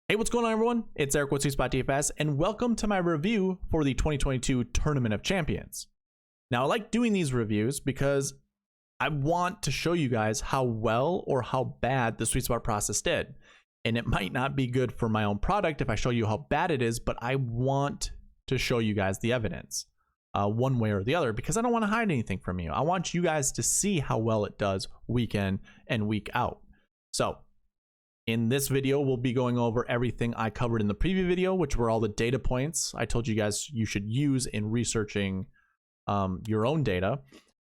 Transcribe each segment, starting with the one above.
Hey, what's going on, everyone? It's Eric with SweetSpotDFS, and welcome to my review for the 2022 Tournament of Champions. Now, I like doing these reviews because I want to show you guys how well or how bad the SweetSpot process did. And it might not be good for my own product if I show you how bad it is, but I want to show you guys the evidence one way or the other because I don't want to hide anything from you. I want you guys to see how well it does week in and week out. So, in this video, we'll be going over everything I covered in the previous video, which were all the data points I told you guys you should use in researching your own data.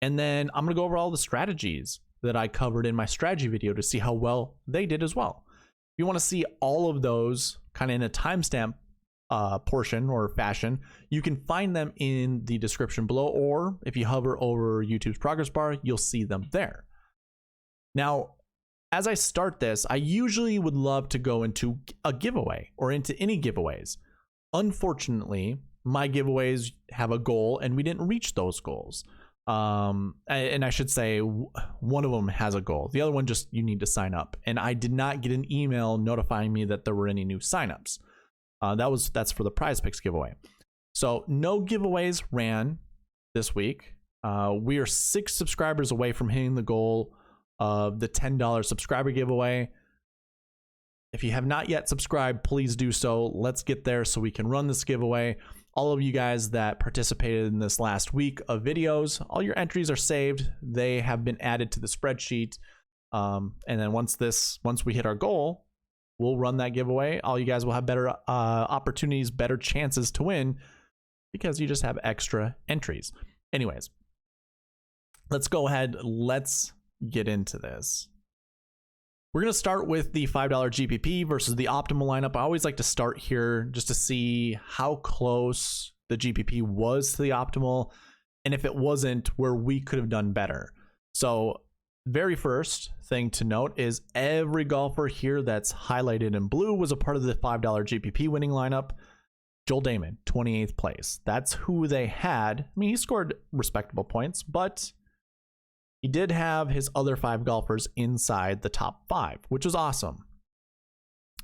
And then I'm going to go over all the strategies that I covered in my strategy video to see how well they did as well. If you want to see all of those kind of in a timestamp portion or fashion, you can find them in the description below, or if you hover over YouTube's progress bar, you'll see them there. Now, as I start this, I usually would love to go into a giveaway or into any giveaways. Unfortunately, my giveaways have a goal and we didn't reach those goals. And I should say one of them has a goal. The other one just you need to sign up. And I did not get an email notifying me that there were any new signups. That's for the Prize Picks giveaway. So no giveaways ran this week. We are 6 subscribers away from hitting the goal of the $10 subscriber giveaway. If you have not yet subscribed, please do so. Let's get there so we can run this giveaway. All of you guys that participated in this last week of videos, all your entries are saved. They have been added to the spreadsheet. And then once we hit our goal, we'll run that giveaway. All you guys will have better opportunities, better chances to win because you just have extra entries. Anyways, let's go ahead. Let's get into this. We're going to start with the $5 GPP versus the optimal lineup. I always like to start here just to see how close the GPP was to the optimal, and if it wasn't, where we could have done better. So very first thing to note is every golfer here that's highlighted in blue was a part of the $5 GPP winning lineup. Joel Dahmen, 28th place. That's who they had. I mean, he scored respectable points, but he did have his other 5 golfers inside the top 5, which was awesome.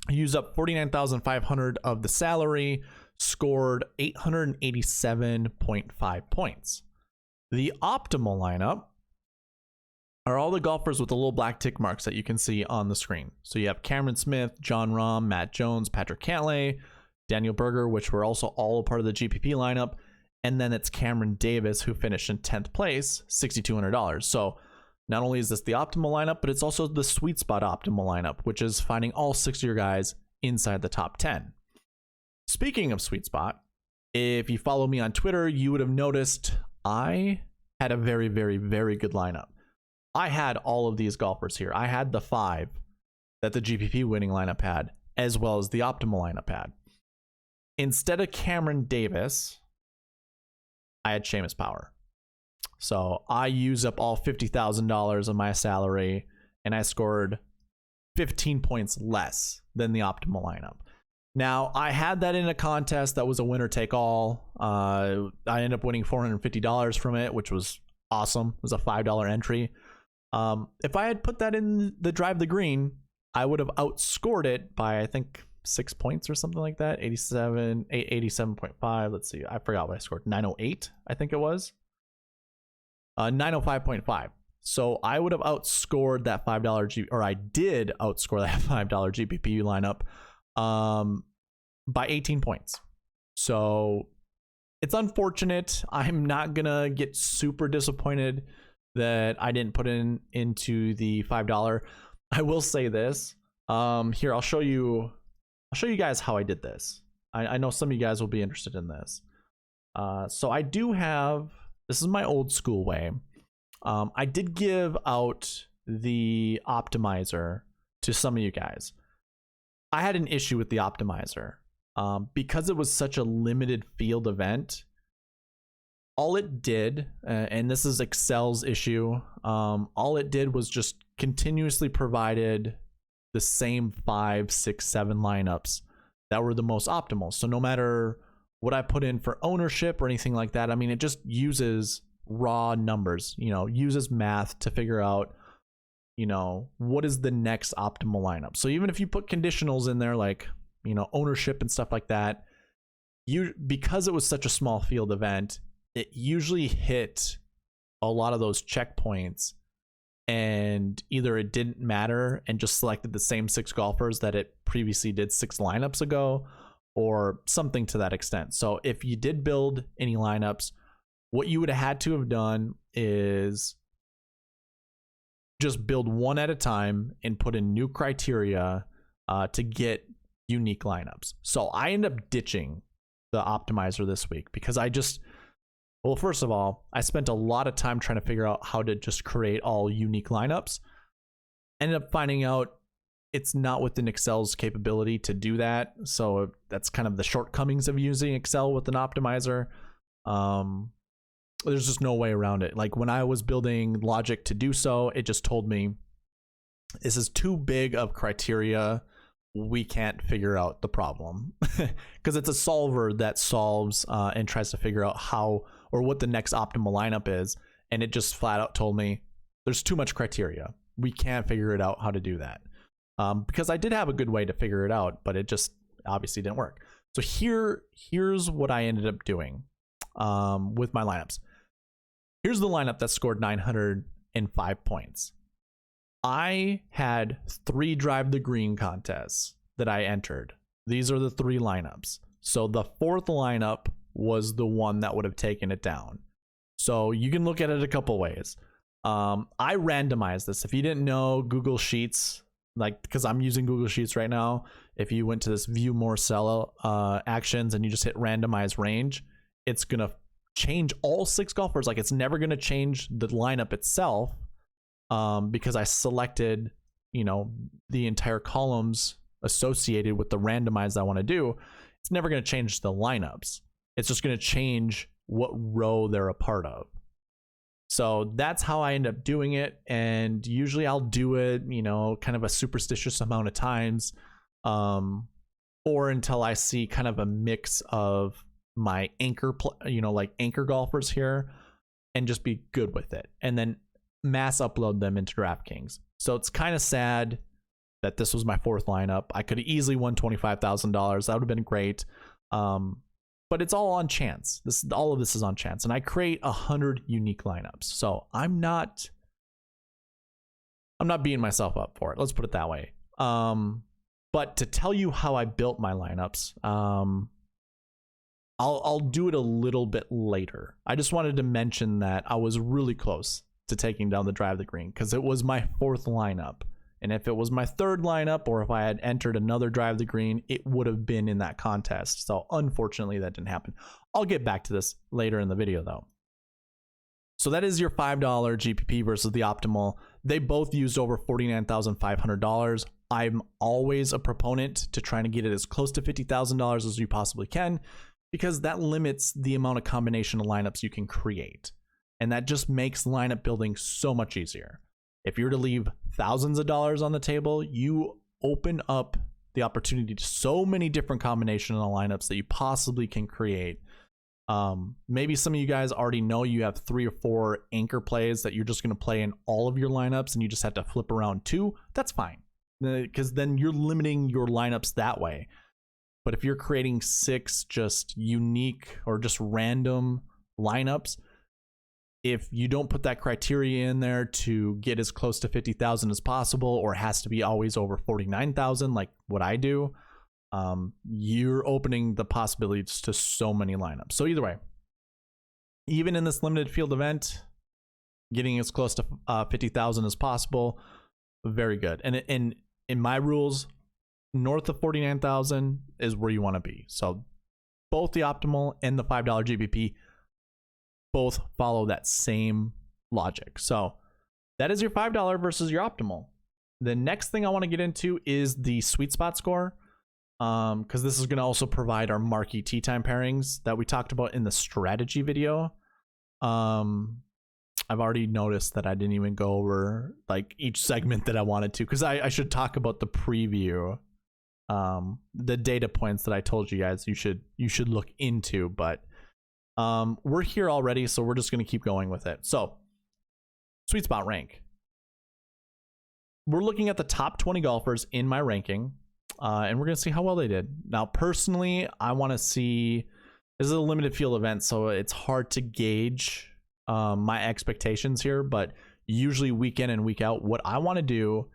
He used up 49,500 of the salary, scored 887.5 points. The optimal lineup are all the golfers with the little black tick marks that you can see on the screen. So you have Cameron Smith, John Rahm, Matt Jones, Patrick Cantlay, Daniel Berger, which were also all a part of the GPP lineup. And then it's Cameron Davis, who finished in 10th place, $6,200. So not only is this the optimal lineup, but it's also the SweetSpot optimal lineup, which is finding all 6 of your guys inside the top 10. Speaking of SweetSpot, if you follow me on Twitter, you would have noticed I had a very, very, very good lineup. I had all of these golfers here. I had the 5 that the GPP winning lineup had, as well as the optimal lineup had. Instead of Cameron Davis, I had Seamus Power. So I used up all $50,000 of my salary and I scored 15 points less than the optimal lineup. Now, I had that in a contest that was a winner take all. I ended up winning $450 from it, which was awesome. It was a $5 entry. If I had put that in the Drive the Green, I would have outscored it by, I think, 6 points or something like that. 87.5. Let's see, I forgot what I scored. 908, I think it was. 905.5. So I would have outscored that $5 or I did outscore that $5 GPP lineup by 18 points. So it's unfortunate. I'm not gonna get super disappointed that I didn't put into the $5. I will say this. Here, I'll show you guys how I did this. I know some of you guys will be interested in this. So I do have, this is my old school way. I did give out the optimizer to some of you guys. I had an issue with the optimizer because it was such a limited field event. All it did, and this is Excel's issue, all it did was just continuously provided the same 5, 6, 7 lineups that were the most optimal. So no matter what I put in for ownership or anything like that, I mean, it just uses raw numbers, uses math to figure out, what is the next optimal lineup. So even if you put conditionals in there, like ownership and stuff like that, because it was such a small field event, it usually hit a lot of those checkpoints, and either it didn't matter and just selected the same 6 golfers that it previously did 6 lineups ago, or something to that extent. So if you did build any lineups, what you would have had to have done is just build one at a time and put in new criteria to get unique lineups. So I ended up ditching the optimizer this week because well, first of all, I spent a lot of time trying to figure out how to just create all unique lineups. Ended up finding out it's not within Excel's capability to do that. So that's kind of the shortcomings of using Excel with an optimizer. There's just no way around it. Like when I was building logic to do so, it just told me this is too big of criteria. We can't figure out the problem because it's a solver that solves and tries to figure out how or what the next optimal lineup is. And it just flat out told me there's too much criteria. We can't figure it out how to do that. Because I did have a good way to figure it out, but it just obviously didn't work. So here's what I ended up doing with my lineups. Here's the lineup that scored 905 points. I had 3 drive the green contests that I entered. These are the 3 lineups. So the 4th lineup was the one that would have taken it down. So you can look at it a couple ways. I randomized this. If you didn't know, Google Sheets, like because I'm using Google Sheets right now, if you went to this view more cell actions and you just hit randomize range, it's gonna change all 6 golfers. Like it's never gonna change the lineup itself because I selected the entire columns associated with the randomize I want to do. It's never gonna change the lineups. It's just gonna change what row they're a part of. So that's how I end up doing it. And usually I'll do it, kind of a superstitious amount of times, or until I see kind of a mix of my anchor, like anchor golfers here, and just be good with it. And then mass upload them into DraftKings. So it's kind of sad that this was my 4th lineup. I could have easily won $25,000. That would have been great. But it's all on chance. All of this is on chance. And I create 100 unique lineups. So I'm not beating myself up for it. Let's put it that way. But to tell you how I built my lineups, I'll do it a little bit later. I just wanted to mention that I was really close to taking down the drive the green because it was my 4th lineup. And if it was my 3rd lineup, or if I had entered another drive the green, it would have been in that contest. So unfortunately, that didn't happen. I'll get back to this later in the video, though. So that is your $5 GPP versus the optimal. They both used over $49,500. I'm always a proponent to trying to get it as close to $50,000 as you possibly can, because that limits the amount of combination of lineups you can create. And that just makes lineup building so much easier. If you're to leave thousands of dollars on the table, you open up the opportunity to so many different combinations of lineups that you possibly can create. Maybe some of you guys already know you have 3 or 4 anchor plays that you're just going to play in all of your lineups and you just have to flip around 2. That's fine, because then you're limiting your lineups that way. But if you're creating 6 just unique or just random lineups, if you don't put that criteria in there to get as close to 50,000 as possible, or has to be always over 49,000, like what I do, you're opening the possibilities to so many lineups. So either way, even in this limited field event, getting as close to 50,000 as possible, very good. And in my rules, north of 49,000 is where you want to be. So both the optimal and the $5 GPP both follow that same logic. So that is your $5 versus your optimal. The next thing I want to get into is the SweetSpot Score, because this is going to also provide our Marquee tee time pairings that we talked about in the strategy video. I've already noticed that I didn't even go over like each segment that I wanted to, because I should talk about the preview, the data points that I told you guys you should look into, but we're here already, so we're just going to keep going with it. So SweetSpot rank. We're looking at the top 20 golfers in my ranking. and we're going to see how well they did. Now, personally, I want to see, this is a limited field event, so it's hard to gauge my expectations here, but usually week in and week out, what I want to do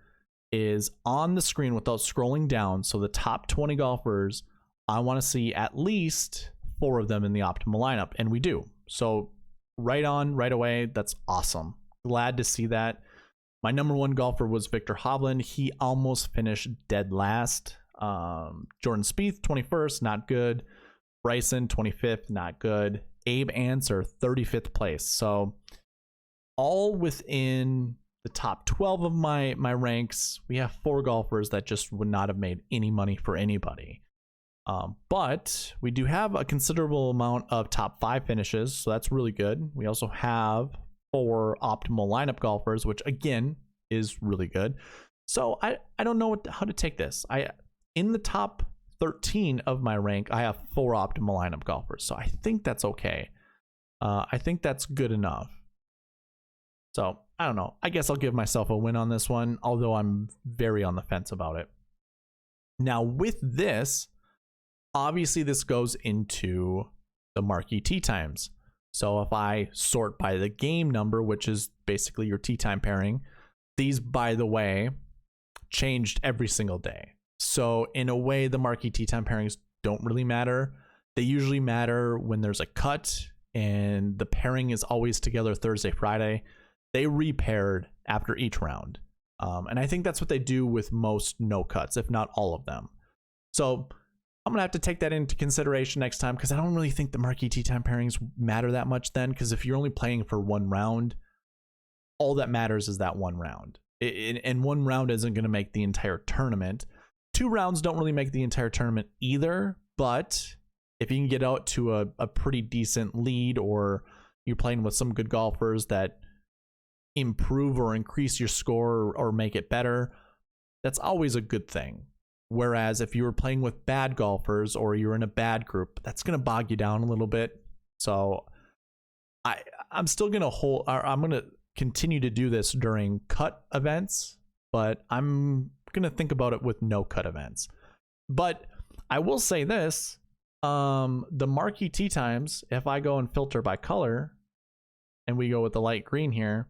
is on the screen without scrolling down, so the top 20 golfers, I want to see at least 4 of them in the optimal lineup, and we do. So right on, right away, that's awesome. Glad to see that. My number 1 golfer was Victor Hovland. He almost finished dead last. Jordan Spieth, 21st, not good. Bryson, 25th, not good. Abe Answer, 35th place. So all within the top 12 of my ranks. We have 4 golfers that just would not have made any money for anybody. But we do have a considerable amount of top 5 finishes, so that's really good. We also have 4 optimal lineup golfers, which again is really good. So I don't know how to take this. In the top 13 of my rank, I have 4 optimal lineup golfers, so I think that's okay. I think that's good enough. So I don't know. I guess I'll give myself a win on this one, although I'm very on the fence about it. Now with this, obviously this goes into the marquee tee times. So if I sort by the game number, which is basically your tee time pairing, these, by the way, changed every single day. So in a way, the marquee tee time pairings don't really matter. They usually matter when there's a cut and the pairing is always together Thursday, Friday. They repaired after each round. And I think that's what they do with most no cuts, if not all of them. So I'm gonna have to take that into consideration next time, because I don't really think the marquee tee time pairings matter that much then, because if you're only playing for 1 round, all that matters is that 1 round. And 1 round isn't gonna make the entire tournament. 2 rounds don't really make the entire tournament either, but if you can get out to a pretty decent lead, or you're playing with some good golfers that improve or increase your score or make it better, that's always a good thing. Whereas if you were playing with bad golfers or you're in a bad group, that's going to bog you down a little bit. So I'm still going to I'm going to continue to do this during cut events, but I'm going to think about it with no cut events. But I will say this, the marquee tee times, if I go and filter by color and we go with the light green here,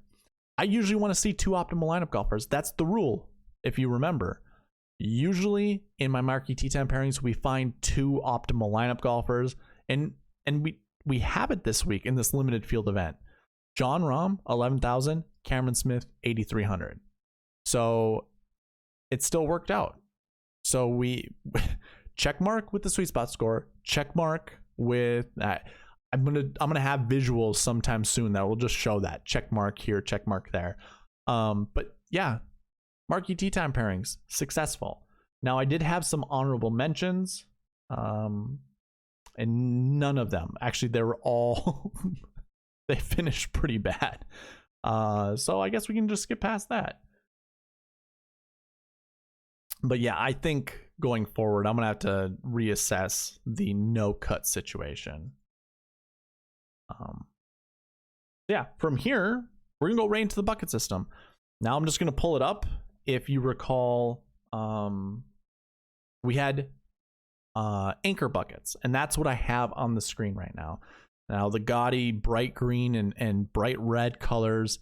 I usually want to see 2 optimal lineup golfers. That's the rule, if you remember. Usually in my marquee tee time pairings, we find 2 optimal lineup golfers, and we have it this week in this limited field event. John Rahm, 11,000, Cameron Smith, 8,300. So it still worked out. So we check mark with the SweetSpot score, check mark with I'm gonna have visuals sometime soon that will just show that check mark here, check mark there. But yeah, marquee tee time pairings, successful. Now I did have some honorable mentions, and none of them, actually they were all, they finished pretty bad. So I guess we can just skip past that. But yeah, I think going forward, I'm gonna have to reassess the no cut situation. Yeah, from here, we're gonna go right into the bucket system. Now I'm just gonna pull it up. If you recall, we had anchor buckets, and that's what I have on the screen right now. Now the gaudy bright green and bright red colors.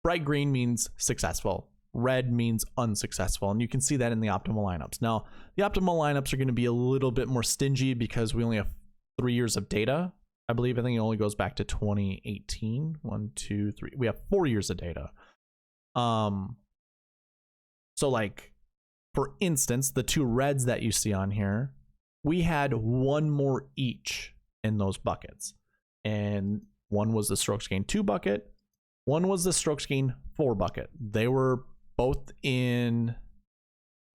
Bright green means successful. Red means unsuccessful, and you can see that in the optimal lineups. Now, the optimal lineups are going to be a little bit more stingy because we only have 3 years of data. I believe, I think it only goes back to 2018. 1, 2, 3. We have 4 years of data. So like, for instance, the 2 reds that you see on here, we had 1 more each in those buckets. And one was the strokes gain 2 bucket. One was the strokes gain 4 bucket. They were both in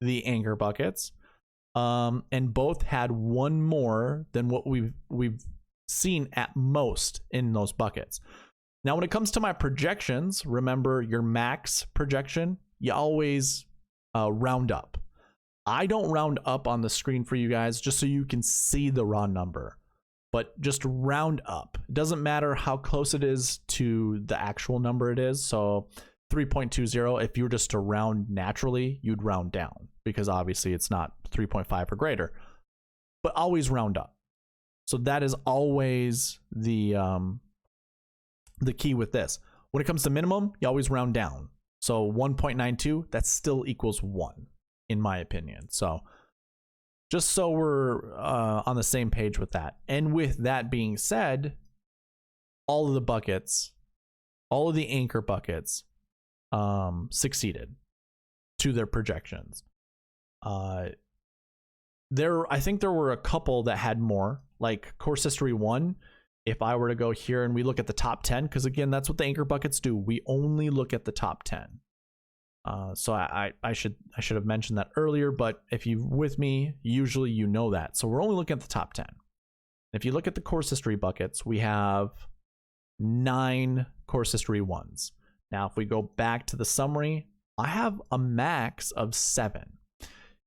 the anchor buckets. And both had 1 more than what we've seen at most in those buckets. Now, when it comes to my projections, remember your max projection, you always round up. I don't round up on the screen for you guys just so you can see the raw number, but just round up. It doesn't matter how close it is to the actual number it is. So 3.20. If you were just to round naturally, you'd round down because obviously it's not 3.5 or greater, but always round up. So that is always the key with this. When it comes to minimum, you always round down. So 1.92, that still equals 1, in my opinion. So just so we're on the same page with that. And with that being said, all of the buckets, all of the anchor buckets succeeded to their projections. I think there were a couple that had more, like Course History 1. If I were to go here and we look at the top 10, because again, that's what the anchor buckets do. We only look at the top 10. So I should have mentioned that earlier, but if you with me, usually you know that. So we're only looking at the top 10. If you look at the Course History buckets, we have 9 Course History 1s. Now, if we go back to the summary, I have a max of 7.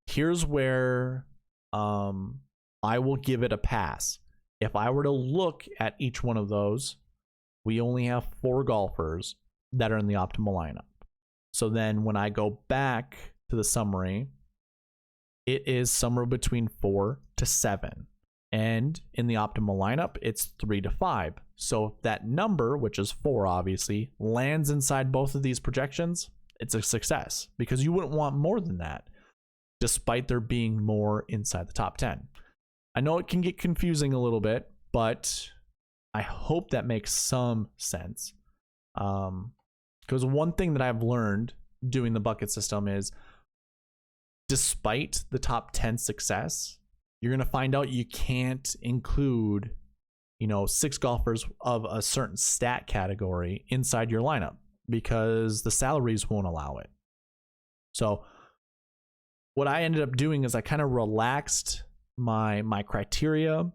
Here's where I will give it a pass. If I were to look at each one of those, we only have 4 golfers that are in the optimal lineup. So then when I go back to the summary, it is somewhere between 4 to 7. And in the optimal lineup, it's 3 to 5. So if that number, which is 4 obviously, lands inside both of these projections, it's a success because you wouldn't want more than that, despite there being more inside the top 10. I know it can get confusing a little bit, but I hope that makes some sense. Because one thing that I've learned doing the bucket system is, despite the top 10 success, you're going to find out you can't include, 6 golfers of a certain stat category inside your lineup because the salaries won't allow it. So what I ended up doing is I kind of relaxed my criteria,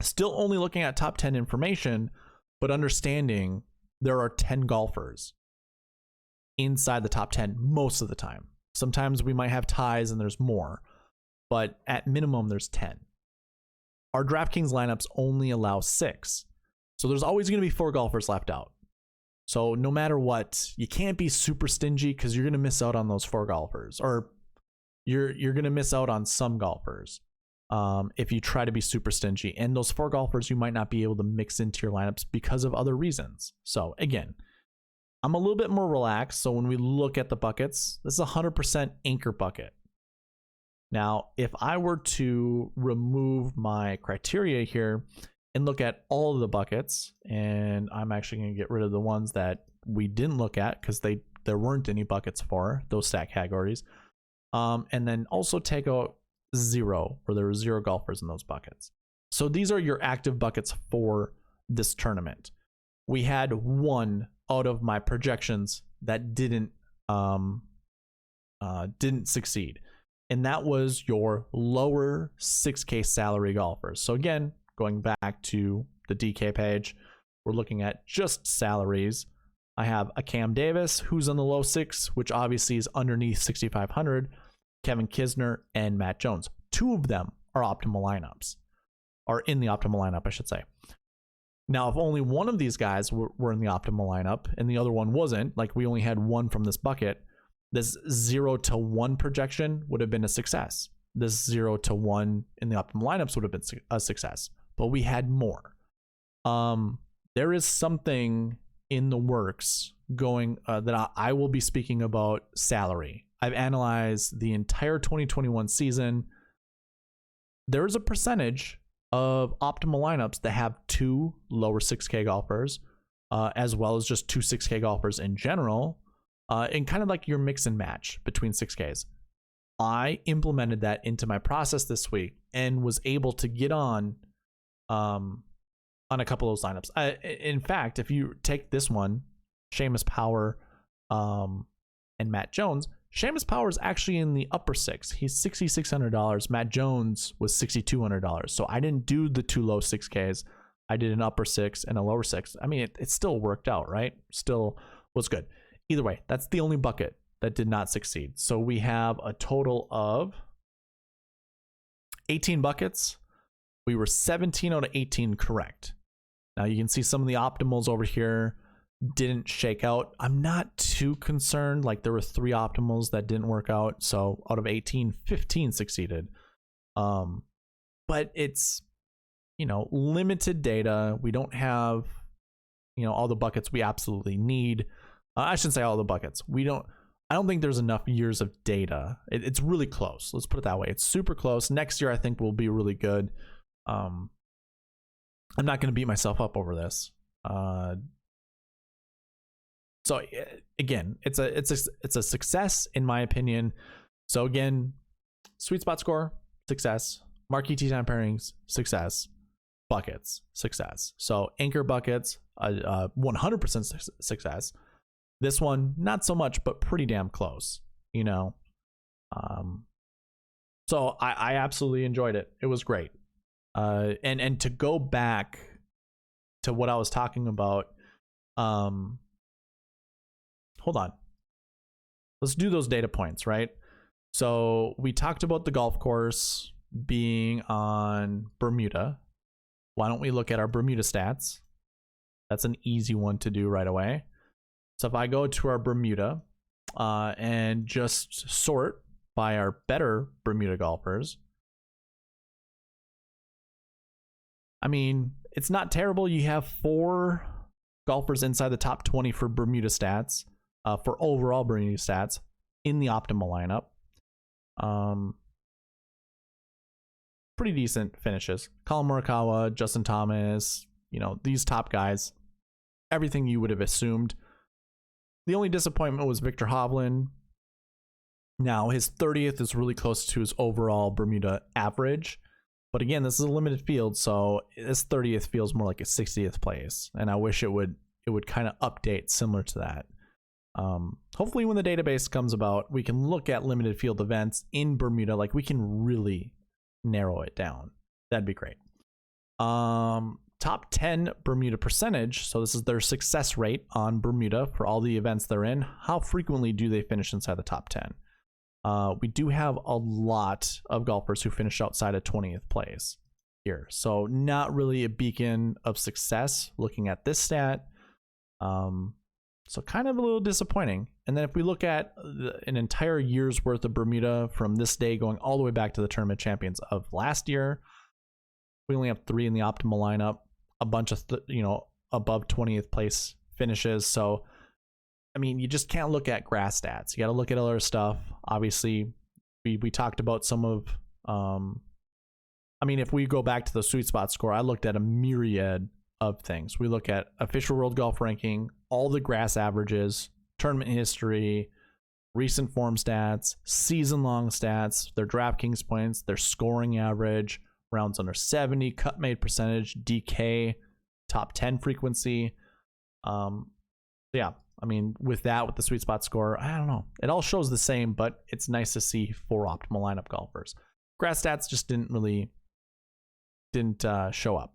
still only looking at top 10 information, but understanding there are 10 golfers inside the top 10 most of the time. Sometimes we might have ties and there's more, but at minimum there's 10. Our DraftKings lineups only allow 6. So there's always going to be 4 golfers left out. So no matter what, you can't be super stingy because you're going to miss out on those 4 golfers, or you're going to miss out on some golfers if you try to be super stingy. And those 4 golfers you might not be able to mix into your lineups because of other reasons. So again, I'm a little bit more relaxed. So when we look at the buckets, this is a 100% anchor bucket. Now, if I were to remove my criteria here and look at all of the buckets, and I'm actually going to get rid of the ones that we didn't look at because there weren't any buckets for those stat categories. And then also take out 0, where there were 0 golfers in those buckets. So these are your active buckets for this tournament. We had 1 out of my projections that didn't succeed, and that was your lower 6K salary golfers. So again, going back to the DK page, we're looking at just salaries. I have a Cam Davis who's on the low 6, which obviously is underneath 6,500. Kevin Kisner and Matt Jones. 2 of them are optimal lineups, or in the optimal lineup, I should say. Now, if only one of these guys were in the optimal lineup and the other one wasn't, like we only had 1 from this bucket, this 0 to 1 projection would have been a success. This 0 to 1 in the optimal lineups would have been a success, but we had more. There is something in the works going that I will be speaking about salary. I've analyzed the entire 2021 season. There's a percentage of optimal lineups that have 2 lower 6K golfers, as well as just 2 6K golfers in general, and kind of like your mix and match between 6Ks. I implemented that into my process this week and was able to get on a couple of those lineups. In fact, if you take this one, Seamus Power and Matt Jones, Seamus Power is actually in the upper 6. He's $6,600. Matt Jones was $6,200. So I didn't do the 2 low 6Ks. I did an upper 6 and a lower 6. I mean, it still worked out, right? Still was good. Either way, that's the only bucket that did not succeed. So we have a total of 18 buckets. We were 17 out of 18 correct. Now you can see some of the optimals over here. didn't shake out. I'm not too concerned. Like, there were 3 optimals that didn't work out. So out of 18, 15 succeeded. But it's, you know, limited data. We don't have, you know, all the buckets we absolutely need. I shouldn't say all the buckets. I don't think there's enough years of data. It's really close. Let's put it that way. It's super close. Next year, I think will be really good. I'm not going to beat myself up over this. So again, it's a success in my opinion. So again, SweetSpot Score, success. Marquee Tea Time Pairings, success. Buckets, success. So anchor buckets, 100% success. This one, not so much, but pretty damn close, you know. So I absolutely enjoyed it. It was great. And to go back to what I was talking about, hold on. Let's do those data points, right? So we talked about the golf course being on Bermuda. Why don't we look at our Bermuda stats? That's an easy one to do right away. So if I go to our Bermuda and just sort by our better Bermuda golfers, I mean, it's not terrible. You have 4 golfers inside the top 20 for Bermuda stats, for overall Bermuda stats in the optimal lineup. Pretty decent finishes. Colin Morikawa, Justin Thomas, you know, these top guys, everything you would have assumed. The only disappointment was Victor Hovland. Now, his 30th is really close to his overall Bermuda average. But again, this is a limited field, so this 30th feels more like a 60th place. And I wish it would kind of update similar to that. Hopefully when the database comes about, we can look at limited field events in Bermuda. Like, we can really narrow it down. That'd be great. Top 10 Bermuda percentage. So this is their success rate on Bermuda for all the events they're in. How frequently do they finish inside the top 10? We do have a lot of golfers who finish outside of 20th place here. So not really a beacon of success looking at this stat. So kind of a little disappointing. And then if we look at an entire year's worth of Bermuda from this day going all the way back to the Tournament of Champions of last year, we only have 3 in the optimal lineup, a bunch of, above 20th place finishes. So, I mean, you just can't look at grass stats. You got to look at other stuff. Obviously, we talked about some of, if we go back to the SweetSpot Score, I looked at a myriad of things. We look at official world golf ranking, all the grass averages, tournament history, recent form stats, season-long stats, their DraftKings points, their scoring average, rounds under 70, cut made percentage, DK, top 10 frequency. Yeah, I mean, with the SweetSpot Score, I don't know. It all shows the same, but it's nice to see 4 optimal lineup golfers. Grass stats just didn't show up.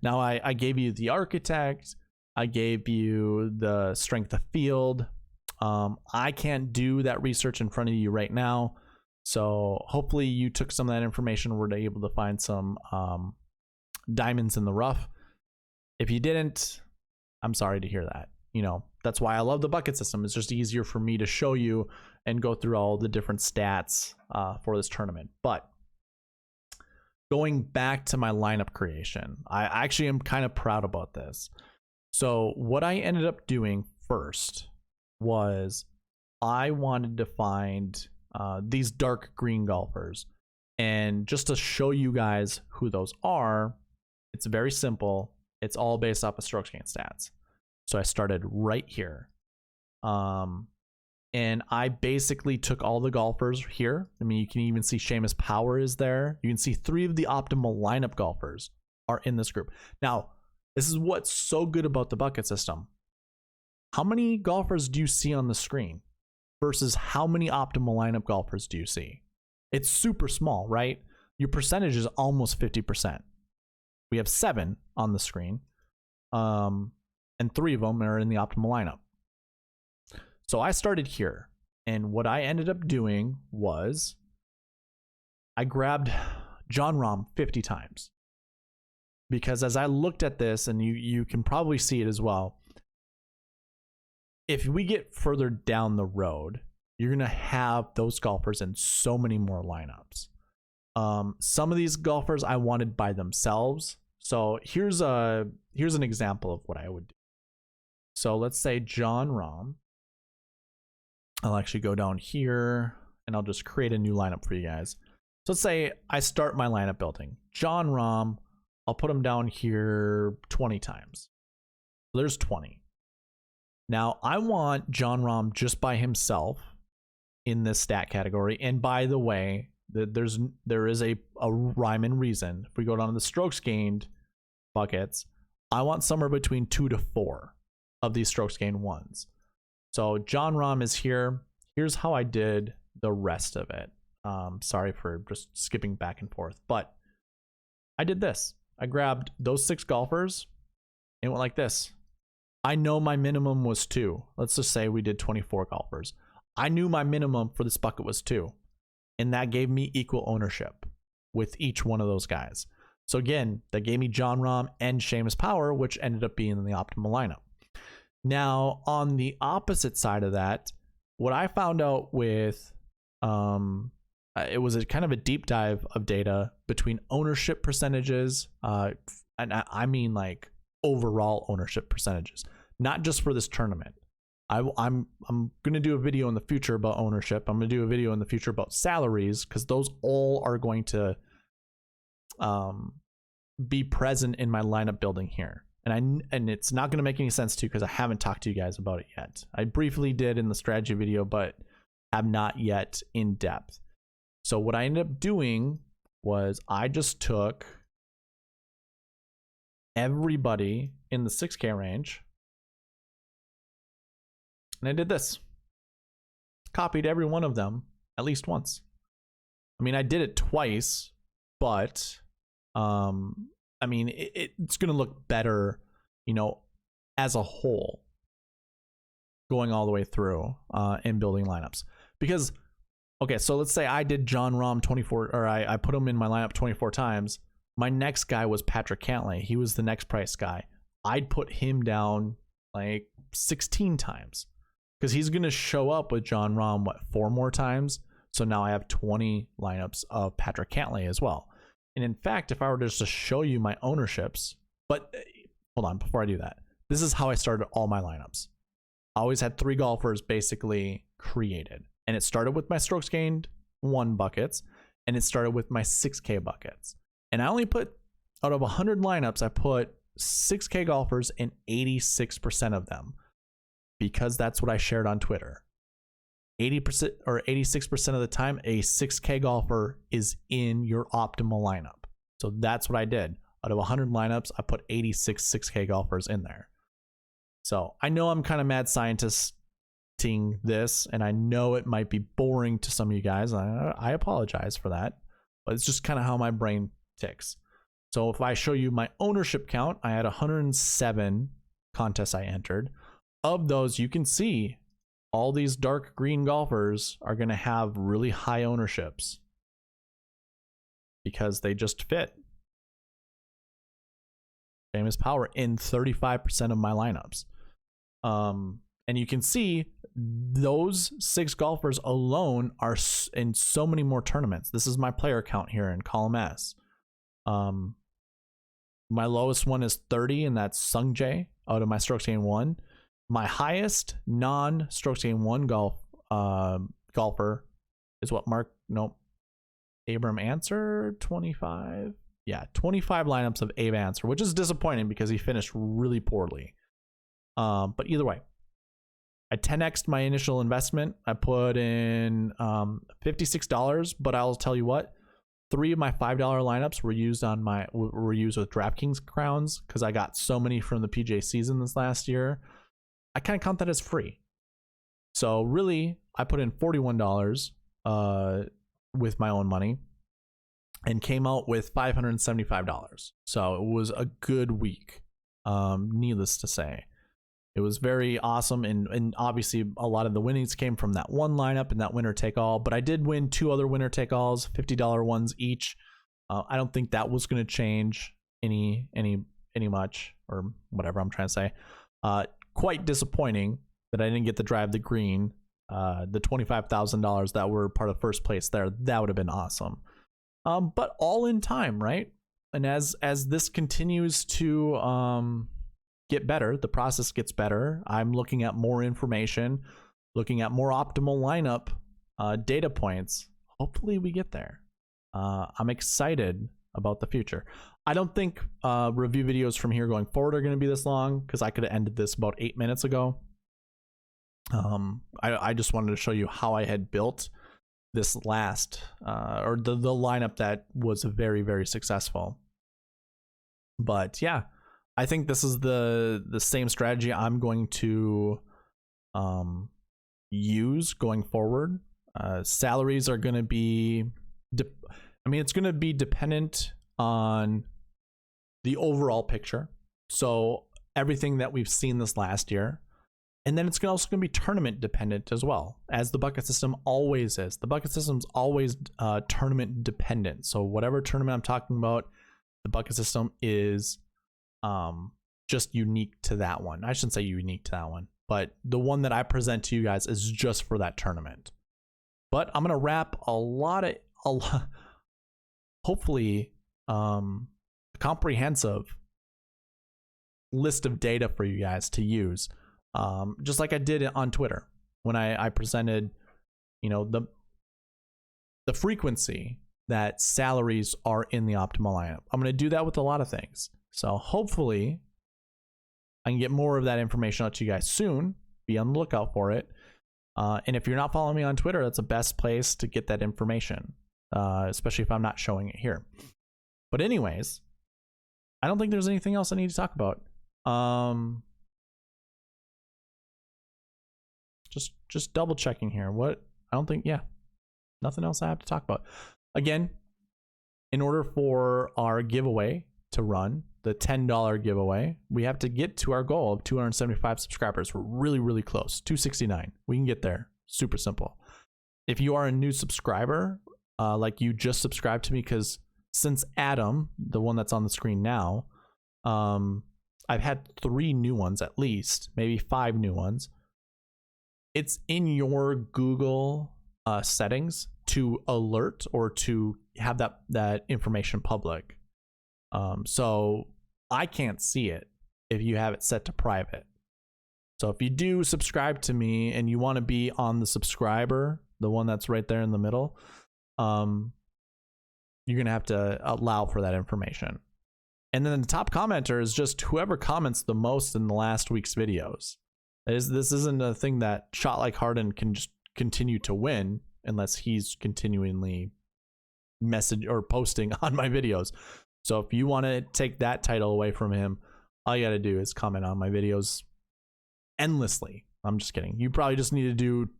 Now, I gave you the architect. I gave you the strength of field. I can't do that research in front of you right now. So hopefully you took some of that information and were able to find some diamonds in the rough. If you didn't, I'm sorry to hear that. That's why I love the bucket system. It's just easier for me to show you and go through all the different stats for this tournament. But going back to my lineup creation, I actually am kind of proud about this. So what I ended up doing first was I wanted to find these dark green golfers. And just to show you guys who those are, it's very simple. It's all based off of strokes gained stats. So I started right here. And I basically took all the golfers here. I mean, you can even see Seamus Power is there. You can see 3 of the optimal lineup golfers are in this group. Now, this is what's so good about the bucket system. How many golfers do you see on the screen versus how many optimal lineup golfers do you see? It's super small, right? Your percentage is almost 50%. We have 7 on the screen, and 3 of them are in the optimal lineup. So I started here, and what I ended up doing was I grabbed Jon Rahm 50 times. Because as I looked at this, and you can probably see it as well, if we get further down the road, you're going to have those golfers in so many more lineups. Some of these golfers I wanted by themselves. So here's an example of what I would do. So let's say Jon Rahm. I'll actually go down here and I'll just create a new lineup for you guys. So let's say I start my lineup building. Jon Rahm, I'll put him down here 20 times. So there's 20. Now I want Jon Rahm just by himself in this stat category. And by the way, there is a rhyme and reason. If we go down to the strokes gained buckets, I want somewhere between 2 to 4 of these strokes gained ones. So Jon Rahm is here. Here's how I did the rest of it. Sorry for just skipping back and forth, but I did this. I grabbed those 6 golfers and went like this. I know my minimum was 2. Let's just say we did 24 golfers. I knew my minimum for this bucket was 2, and that gave me equal ownership with each one of those guys. So again, that gave me Jon Rahm and Seamus Power, which ended up being in the optimal lineup. Now, on the opposite side of that, what I found out with, it was a kind of a deep dive of data between ownership percentages, and I mean like overall ownership percentages, not just for this tournament. I'm going to do a video in the future about ownership. I'm going to do a video in the future about salaries, because those all are going to be present in my lineup building here. And it's not going to make any sense to, because I haven't talked to you guys about it yet. I briefly did in the strategy video, but have not yet in depth. So what I ended up doing was I just took everybody in the 6K range and I did this. Copied every one of them at least once. I mean, I did it twice, but I mean, it's going to look better, you know, as a whole, going all the way through and building lineups. Because, okay, so let's say I did Jon Rahm 24, or I put him in my lineup 24 times. My next guy was Patrick Cantlay. He was the next price guy. I'd put him down like 16 times, because he's going to show up with Jon Rahm, 4 more times? So now I have 20 lineups of Patrick Cantlay as well. And in fact, if I were just to show you my ownerships, but hold on, before I do that, this is how I started all my lineups. I always had 3 golfers basically created, and it started with my strokes gained 1 buckets, and it started with my 6K buckets. And I only put, out of 100 lineups, I put 6K golfers in 86% of them, because that's what I shared on Twitter. 80% or 86% of the time, a 6K golfer is in your optimal lineup. So that's what I did. Out of 100 lineups, I put 86 6K golfers in there. So I know I'm kind of mad scientisting this, and I know it might be boring to some of you guys. I apologize for that, but it's just kind of how my brain ticks. So if I show you my ownership count, I had 107 contests I entered. Of those, you can see all these dark green golfers are going to have really high ownerships because they just fit. Seamus Power in 35% of my lineups. And you can see those 6 golfers alone are in so many more tournaments. This is my player count here in column S. My lowest one is 30, and that's Sung Jae out of my strokes gained 1. My highest non-strokes gained 1 golfer is what Abram Answer, 25. Yeah, 25 lineups of Abe Answer, which is disappointing because he finished really poorly. But either way, I 10x'd my initial investment. I put in $56, but I'll tell you what, 3 of my $5 lineups were used with DraftKings crowns, because I got so many from the PGA season this last year. I kind of count that as free. So really, I put in $41 with my own money and came out with $575. So it was a good week, needless to say. It was very awesome, and obviously a lot of the winnings came from that one lineup and that winner take all, but I did win 2 other winner take alls, $50 ones each. I don't think that was going to change any much, or whatever I'm trying to say. Quite disappointing that I didn't get to drive the green, the $25,000 that were part of first place there, that would have been awesome. But all in time, right? And as this continues to get better, the process gets better. I'm looking at more information, looking at more optimal lineup data points. Hopefully we get there. I'm excited about the future. I don't think review videos from here going forward are going to be this long, because I could have ended this about 8 minutes ago. I just wanted to show you how I had built this last or the lineup that was very, very successful. But yeah, I think this is the same strategy I'm going to use going forward. Salaries are going to be it's going to be dependent on the overall picture, so everything that we've seen this last year. And then it's also going to be tournament dependent as well, as the bucket system always is. The bucket system's always tournament dependent. So whatever tournament I'm talking about, the bucket system is just unique to that one. I shouldn't say unique to that one, but the one that I present to you guys is just for that tournament. But I'm going to wrap a lot, hopefully, a comprehensive list of data for you guys to use. Just like I did on Twitter when I presented, the frequency that salaries are in the optimal lineup. I'm going to do that with a lot of things. So hopefully I can get more of that information out to you guys soon. Be on the lookout for it. And if you're not following me on Twitter, that's the best place to get that information, especially if I'm not showing it here. But anyways, I don't think there's anything else I need to talk about. Just double checking here. Nothing else I have to talk about. Again, in order for our giveaway to run, the $10 giveaway, we have to get to our goal of 275 subscribers. We're really, really close. 269. We can get there. Super simple. If you are a new subscriber, like you just subscribed to me, because since Adam, the one that's on the screen now, I've had 3 new ones at least, maybe 5 new ones. It's in your Google settings to alert or to have that information public. So I can't see it if you have it set to private. So if you do subscribe to me and you want to be on the subscriber, the one that's right there in the middle, you're going to have to allow for that information. And then the top commenter is just whoever comments the most in the last week's videos. This isn't a thing that Shot Like Harden can just continue to win unless he's continually message or posting on my videos. So if you want to take that title away from him, all you got to do is comment on my videos endlessly. I'm just kidding. You probably just need to do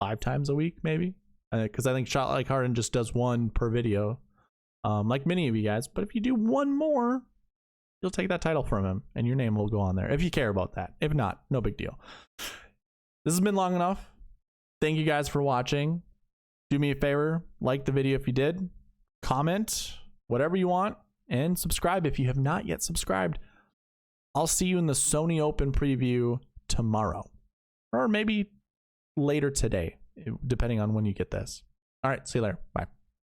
5 times a week, maybe, because I think Shot Like Harden just does 1 per video, like many of you guys. But if you do 1 more, you'll take that title from him and your name will go on there if you care about that. If not, no big deal. This has been long enough. Thank you guys for watching. Do me a favor, like the video if you did, comment whatever you want, and subscribe if you have not yet subscribed. I'll see you in the Sony Open preview tomorrow, or maybe later today, depending on when you get this. All right, see you later. Bye.